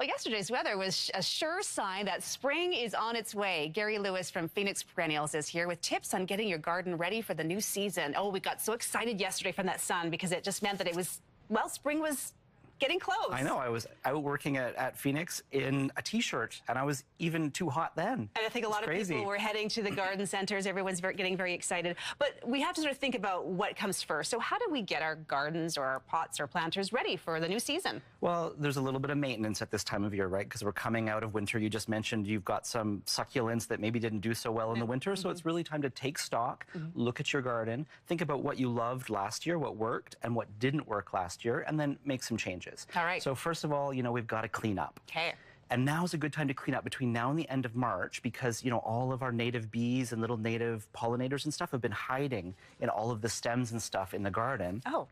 Well, yesterday's weather was a sure sign that spring is on its way. Gary Lewis from Phoenix Perennials is here with tips on getting your garden ready for the new season. Oh, we got so excited yesterday from that sun because it just meant that it was, well, spring was getting close. I know. I was out working at Phoenix in a T-shirt, and I was even too hot then. And I think a lot of people were heading to the garden centers. Everyone's getting very excited. But we have to sort of think about what comes first. So how do we get our gardens or our pots or planters ready for the new season? Well, there's a little bit of maintenance at this time of year, right? Because we're coming out of winter. You just mentioned you've got some succulents that maybe didn't do so well in the winter. So it's really time to take stock, look at your garden, think about what you loved last year, what worked, and what didn't work last year, and then make some changes. All right. So first of all, we've got to clean up. Okay. And now is a good time to clean up between now and the end of March because, all of our native bees and little native pollinators and stuff have been hiding in all of the stems and stuff in the garden. Oh.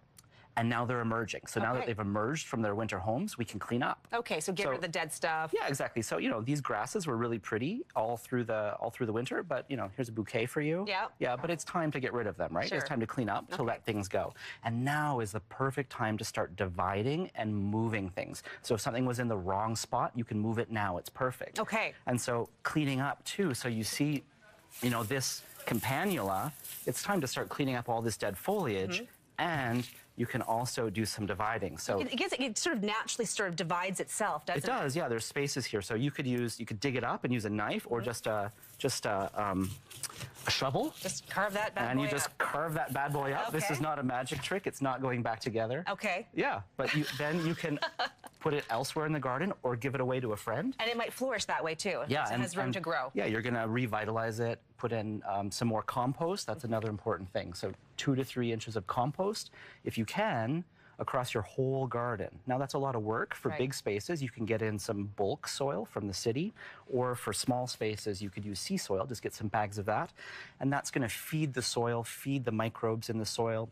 And now they're emerging. So now that they've emerged from their winter homes, we can clean up. Okay, so get rid of the dead stuff. Yeah, exactly. So, these grasses were really pretty all through the winter, but, here's a bouquet for you. Yeah. Yeah, but it's time to get rid of them, right? Sure. It's time to clean up, to let things go. And now is the perfect time to start dividing and moving things. So if something was in the wrong spot, you can move it now. It's perfect. Okay. And so cleaning up, too. So you see, this campanula, it's time to start cleaning up all this dead foliage. And you can also do some dividing. So it sort of naturally divides itself, doesn't it? It does, yeah. There's spaces here, so you could dig it up and use a knife or just a shovel. Just carve that bad boy up. And you just carve that bad boy up. Okay. This is not a magic trick. It's not going back together. Okay. Yeah, but then you can put it elsewhere in the garden or give it away to a friend. And it might flourish that way too. Yeah, so it has room to grow. Yeah, you're going to revitalize it, put in some more compost. That's another important thing. So 2 to 3 inches of compost, if you can, across your whole garden. Now that's a lot of work. For big spaces, you can get in some bulk soil from the city, or for small spaces, you could use sea soil, just get some bags of that. And that's going to feed the soil, feed the microbes in the soil,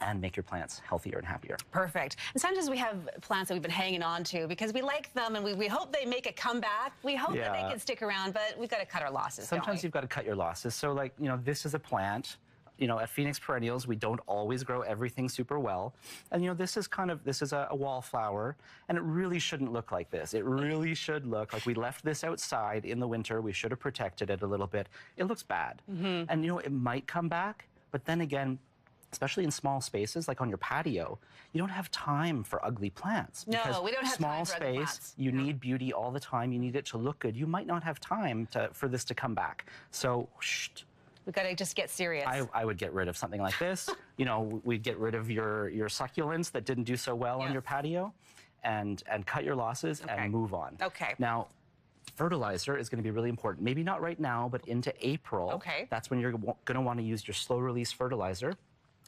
and make your plants healthier and happier. Perfect. And sometimes we have plants that we've been hanging on to because we like them and we hope they make a comeback. We hope that they can stick around, but we've got to cut our losses. Sometimes you've got to cut your losses. So like, this is a plant. At Phoenix Perennials, we don't always grow everything super well. And, this is a wallflower, and it really shouldn't look like this. It really should look like we left this outside in the winter. We should have protected it a little bit. It looks bad. And, it might come back, but then again, especially in small spaces, like on your patio, you don't have time for ugly plants. No, we don't have time for ugly plants. Small space, you need beauty all the time. You need it to look good. You might not have time for this to come back. So, we've got to just get serious. I would get rid of something like this. We'd get rid of your succulents that didn't do so well on your patio and cut your losses and move on. Okay. Now, fertilizer is going to be really important. Maybe not right now, but into April. Okay. That's when you're going to want to use your slow-release fertilizer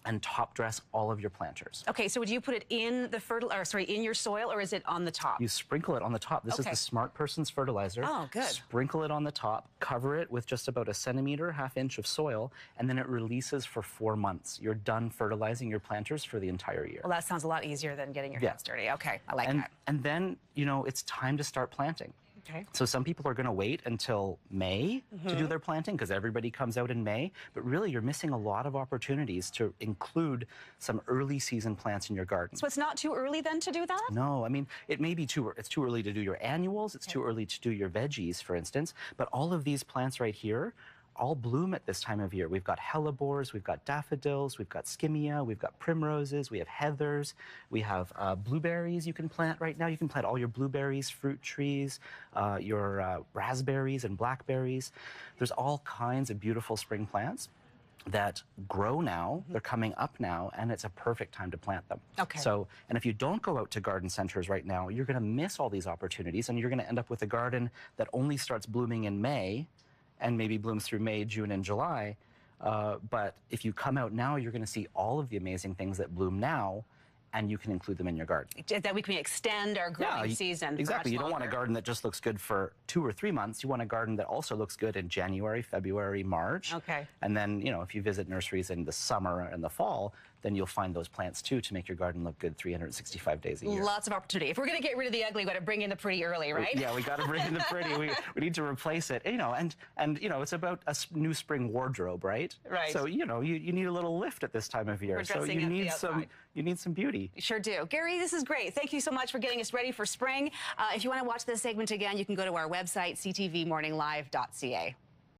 and top dress all of your planters. Okay, so would you put it in the in your soil, or is it on the top? You sprinkle it on the top. This is the smart person's fertilizer. Oh, good. Sprinkle it on the top, cover it with just about a centimeter, ½ inch of soil, and then it releases for 4 months. You're done fertilizing your planters for the entire year. Well, that sounds a lot easier than getting your hands dirty. Okay, I like that. And then, it's time to start planting. Okay. So some people are going to wait until May to do their planting because everybody comes out in May. But really, you're missing a lot of opportunities to include some early season plants in your garden. So it's not too early then to do that? No, I mean, it may be it's too early to do your annuals. It's too early to do your veggies, for instance. But all of these plants right here all bloom at this time of year. We've got hellebores, we've got daffodils, we've got skimmia, we've got primroses, we have heathers, we have blueberries you can plant right now. You can plant all your blueberries, fruit trees, your raspberries and blackberries. There's all kinds of beautiful spring plants that grow now, they're coming up now, and it's a perfect time to plant them. Okay. So, and if you don't go out to garden centers right now, you're going to miss all these opportunities, and you're going to end up with a garden that only starts blooming in May, and maybe blooms through May, June, and July. But if you come out now, you're going to see all of the amazing things that bloom now, and you can include them in your garden. That we can extend our growing season. Exactly. You don't want a garden that just looks good for 2 or 3 months. You want a garden that also looks good in January, February, March. Okay. And then, if you visit nurseries in the summer and the fall, then you'll find those plants too to make your garden look good 365 days a year. Lots of opportunity. If we're going to get rid of the ugly, we've got to bring in the pretty early, right? Yeah, we got to bring in the pretty. We need to replace it. And it's about a new spring wardrobe, right? Right. So you need a little lift at this time of year. So you need some beauty. You sure do. Gary, this is great. Thank you so much for getting us ready for spring. If you want to watch this segment again, you can go to our website, ctvmorninglive.ca.